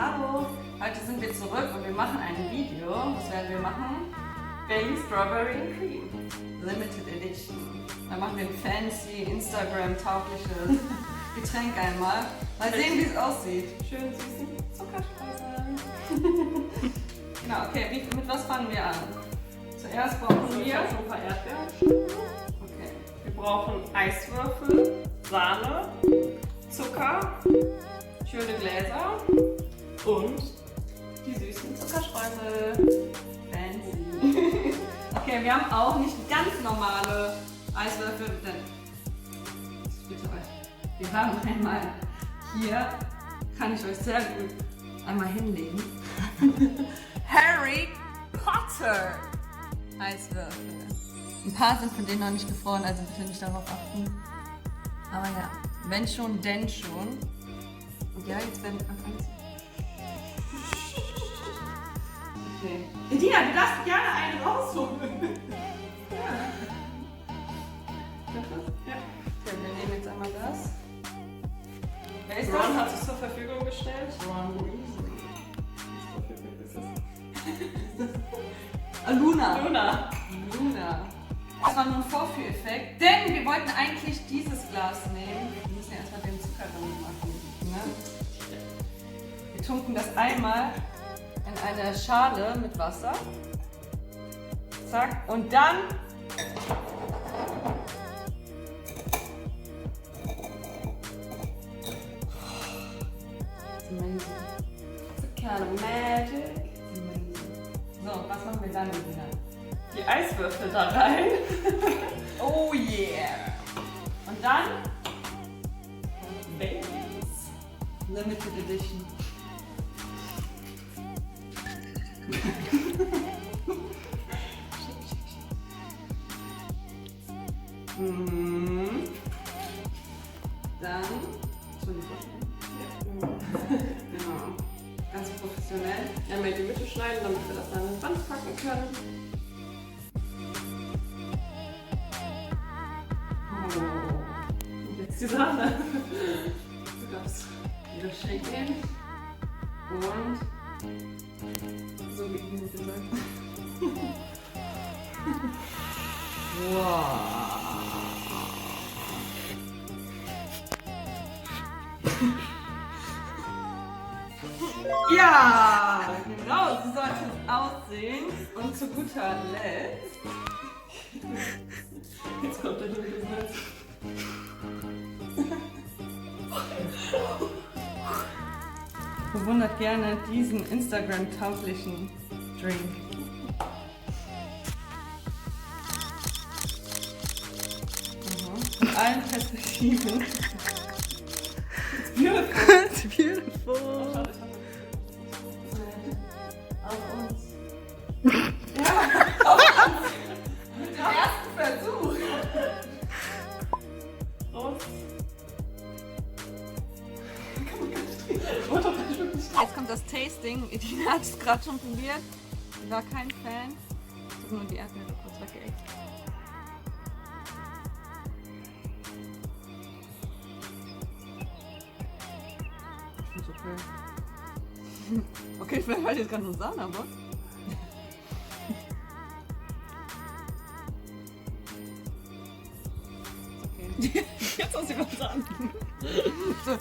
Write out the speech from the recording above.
Hallo! Heute sind wir zurück und wir machen ein Video. Was werden wir machen? Bailey Strawberry and Cream Limited Edition. Da machen wir ein fancy, Instagram-taugliches Getränk einmal. Mal sehen, wie es aussieht. Schön süßen Zuckerstreusel. Genau, okay, mit was fangen wir an? Zuerst brauchen wir ein paar Erdbeeren. Okay. Wir brauchen Eiswürfel, Sahne, Zucker, schöne Gläser und die süßen Zuckerstreusel. Fancy. Okay, wir haben auch nicht ganz normale Eiswürfel, denn ich bitte euch, wir haben einmal hier, kann ich euch sehr gut einmal hinlegen, Harry Potter Eiswürfel. Ein paar sind von denen noch nicht gefroren, also bitte nicht darauf achten. Aber ja, wenn schon, denn schon. Und ja, jetzt werden wir anfangen. Okay. Edina, du darfst gerne einen rausholen. Ja. Okay, wir nehmen jetzt einmal das. Wer ist Ron das? hat sich zur Verfügung gestellt. Ron Weasley. Luna. Luna. Das war nur ein Vorführeffekt, denn wir wollten eigentlich dieses Glas nehmen. Wir müssen ja erstmal den Zucker drin machen. Ne? Wir tunken das einmal in eine Schale mit Wasser. Zack. Und dann It's amazing. It's a kind of magic. It's amazing. So, was machen wir dann wieder? Die Eiswürfel da rein. Oh yeah! Und dann Baileys. Limited Edition. Mhm. Dann schon die Vorstellung. Genau. Ganz professionell. Einmal in die Mitte schneiden, damit wir das dann in die Wand packen können. Oh. Und jetzt die Sahne. Du darfst Wieder shaken. Und so wie ich mir gesagt. Wow. Ja, genau, so sollte es aussehen. Und zu guter Letzt. Jetzt kommt der Gesetz. Bewundert gerne diesen Instagram-tauglichen Drink. In allen Perspektiven. It's beautiful. It's beautiful. Schade, Auf uns. Ja, auf uns. Mit dem ersten Versuch. Raus. Jetzt kommt das Tasting. Edina hat es gerade schon probiert. Sie war kein Fan. Ich habe nur die Erdbeere kurz weggeeckt. Ich finde okay. Okay, vielleicht war jetzt gerade nur Sahne, aber. Ist okay. Jetzt hast du was an. So.